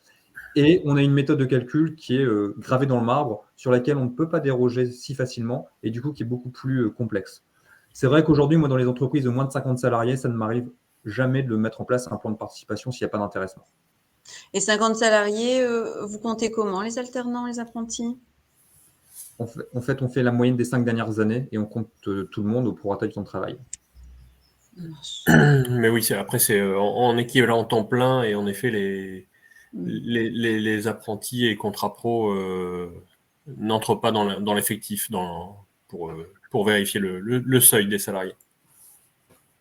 et on a une méthode de calcul qui est gravée dans le marbre, sur laquelle on ne peut pas déroger si facilement, et du coup qui est beaucoup plus complexe. C'est vrai qu'aujourd'hui, moi, dans les entreprises de moins de 50 salariés, ça ne m'arrive jamais de mettre en place un plan de participation s'il n'y a pas d'intéressement. Et 50 salariés, vous comptez comment, les alternants, les apprentis? En fait, on fait la moyenne des 5 dernières années et on compte tout le monde au prorata du temps de travail. Mais oui, après, c'est en équivalent temps plein, et en effet, les apprentis et contrats pro n'entrent pas dans l'effectif pour vérifier le seuil des salariés.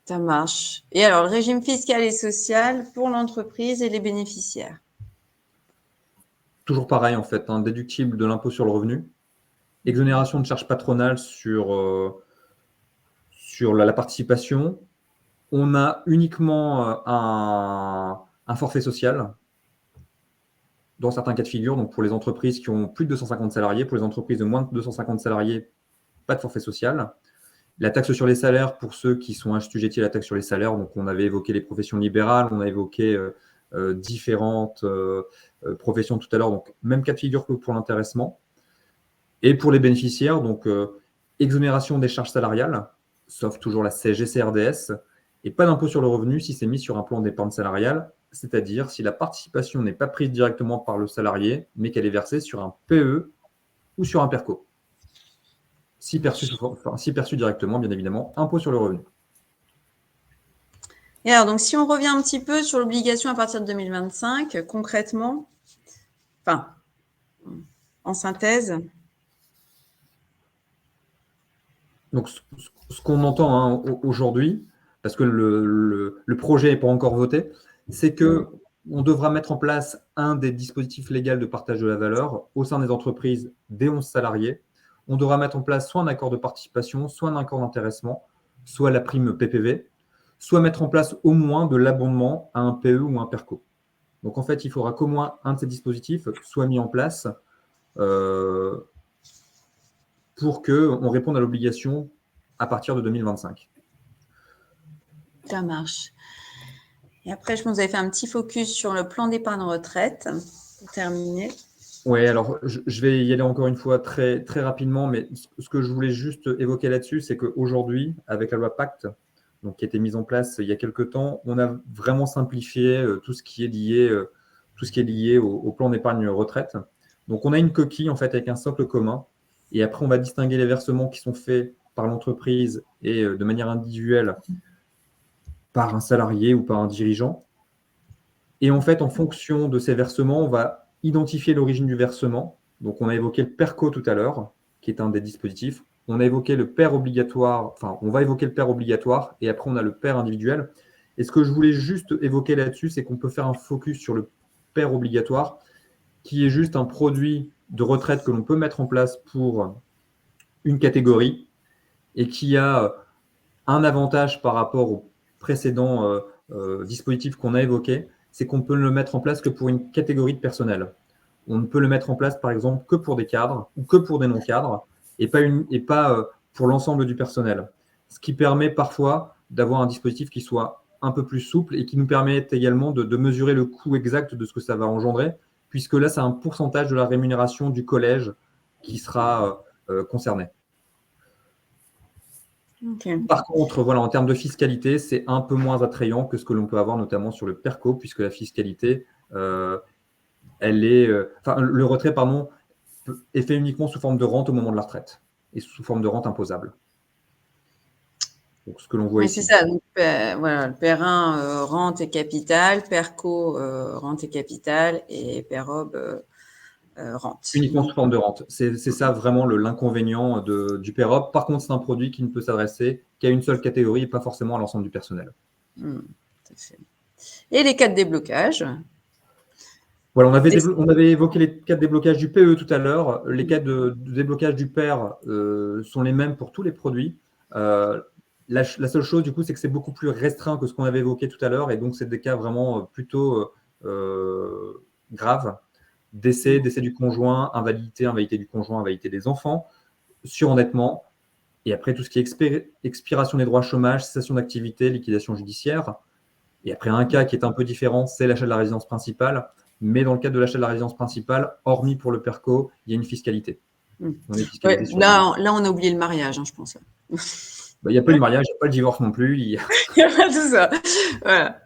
Ça marche. Et alors, le régime fiscal et social pour l'entreprise et les bénéficiaires? Toujours pareil, en fait, déductible de l'impôt sur le revenu, exonération de charges patronales sur la participation. On a uniquement un forfait social dans certains cas de figure, donc pour les entreprises qui ont plus de 250 salariés, pour les entreprises de moins de 250 salariés, pas de forfait social. La taxe sur les salaires pour ceux qui sont assujettis à la taxe sur les salaires, donc on avait évoqué les professions libérales, on a évoqué différentes professions tout à l'heure, donc même cas de figure que pour l'intéressement. Et pour les bénéficiaires, donc exonération des charges salariales, sauf toujours la CSG-CRDS, et pas d'impôt sur le revenu si c'est mis sur un plan d'épargne salariale, c'est-à-dire si la participation n'est pas prise directement par le salarié, mais qu'elle est versée sur un PE ou sur un PERCO. Si perçu directement, bien évidemment, impôt sur le revenu. Et alors, donc, si on revient un petit peu sur l'obligation à partir de 2025, concrètement, enfin, en synthèse. Donc, ce qu'on entend aujourd'hui, parce que le projet n'est pas encore voté, c'est qu'on devra mettre en place un des dispositifs légaux de partage de la valeur au sein des entreprises des 11 salariés. On devra mettre en place soit un accord de participation, soit un accord d'intéressement, soit la prime PPV, soit mettre en place au moins de l'abondement à un PE ou un PERCO. Donc, en fait, il faudra qu'au moins un de ces dispositifs soit mis en place pour qu'on réponde à l'obligation à partir de 2025. Ça marche. Et après, je pense que vous avez fait un petit focus sur le plan d'épargne retraite pour terminer. Oui, alors je vais y aller encore une fois très, très rapidement, mais ce que je voulais juste évoquer là-dessus, c'est qu'aujourd'hui, avec la loi Pacte, donc, qui a été mise en place il y a quelques temps, on a vraiment simplifié tout ce qui est lié au plan d'épargne retraite. Donc, on a une coquille en fait avec un socle commun, et après, on va distinguer les versements qui sont faits par l'entreprise et de manière individuelle par un salarié ou par un dirigeant. Et en fait, en fonction de ces versements, on va identifier l'origine du versement. Donc, on a évoqué le PERCO tout à l'heure, qui est un des dispositifs. On a évoqué le PER obligatoire, enfin, on va évoquer le PER obligatoire, et après, on a le PER individuel. Et ce que je voulais juste évoquer là-dessus, c'est qu'on peut faire un focus sur le PER obligatoire, qui est juste un produit de retraite que l'on peut mettre en place pour une catégorie et qui a un avantage par rapport aux précédents dispositifs qu'on a évoqués, c'est qu'on peut le mettre en place que pour une catégorie de personnel. On ne peut le mettre en place, par exemple, que pour des cadres ou que pour des non-cadres et pas pour l'ensemble du personnel. Ce qui permet parfois d'avoir un dispositif qui soit un peu plus souple et qui nous permet également de mesurer le coût exact de ce que ça va engendrer, puisque là, c'est un pourcentage de la rémunération du collège qui sera concerné. Okay. Par contre, voilà, en termes de fiscalité, c'est un peu moins attrayant que ce que l'on peut avoir notamment sur le PERCO, puisque la fiscalité, le retrait, est fait uniquement sous forme de rente au moment de la retraite et sous forme de rente imposable. Donc, ce que l'on voit ici. C'est ça. Donc, voilà, le PER1, rente et capital, PERCO, rente et capital, et PEROB, rente. Uniquement sous forme de rente. C'est ça vraiment l'inconvénient du PEROB. Par contre, c'est un produit qui ne peut s'adresser qu'à une seule catégorie et pas forcément à l'ensemble du personnel. Et les cas de déblocage? Voilà, on avait évoqué les cas de déblocage du PE tout à l'heure. Les cas de déblocage du PER sont les mêmes pour tous les produits. La seule chose, du coup, c'est que c'est beaucoup plus restreint que ce qu'on avait évoqué tout à l'heure. Et donc, c'est des cas vraiment plutôt graves. Décès du conjoint, invalidité du conjoint, invalidité des enfants, surendettement. Et après, tout ce qui est expiration des droits chômage, cessation d'activité, liquidation judiciaire. Et après, un cas qui est un peu différent, c'est l'achat de la résidence principale. Mais dans le cadre de l'achat de la résidence principale, hormis pour le PERCO, il y a une fiscalité. On est fiscalisé sur là, on a oublié le mariage, je pense. Il n'y a pas le mariage, il n'y a pas le divorce non plus. Il n'y a pas tout ça. Voilà.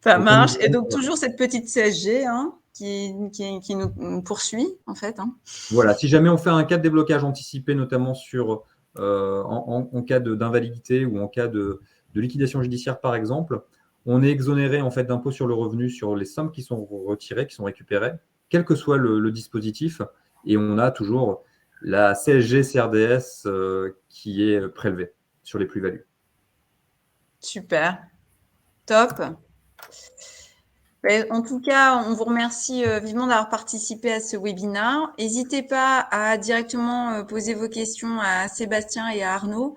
Ça marche. Et donc, toujours cette petite CSG qui nous poursuit, en fait. Voilà. Si jamais on fait un cas de déblocage anticipé, notamment sur, en cas d'invalidité ou en cas de liquidation judiciaire, par exemple, on est exonéré en fait, d'impôt sur le revenu sur les sommes qui sont retirées, qui sont récupérées, quel que soit le dispositif. Et on a toujours la CSG-CRDS qui est prélevée sur les plus-values. Super. Top. En tout cas, on vous remercie vivement d'avoir participé à ce webinaire. N'hésitez pas à directement poser vos questions à Sébastien et à Arnaud,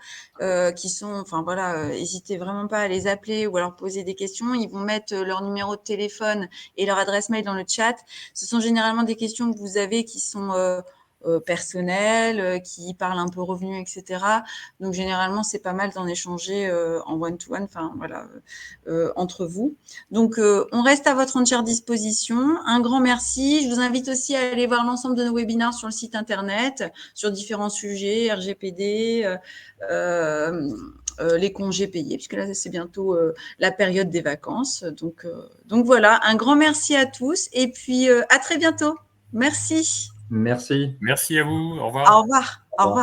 qui sont, enfin voilà, n'hésitez vraiment pas à les appeler ou à leur poser des questions. Ils vont mettre leur numéro de téléphone et leur adresse mail dans le chat. Ce sont généralement des questions que vous avez qui sont personnels, qui parlent un peu revenus, etc. Donc, généralement, c'est pas mal d'en échanger en one-to-one, enfin, voilà, entre vous. Donc, on reste à votre entière disposition. Un grand merci. Je vous invite aussi à aller voir l'ensemble de nos webinaires sur le site Internet, sur différents sujets, RGPD, les congés payés, puisque là, c'est bientôt la période des vacances. Donc voilà, un grand merci à tous et puis à très bientôt. Merci. Merci. Merci à vous. Au revoir. Au revoir. Au revoir.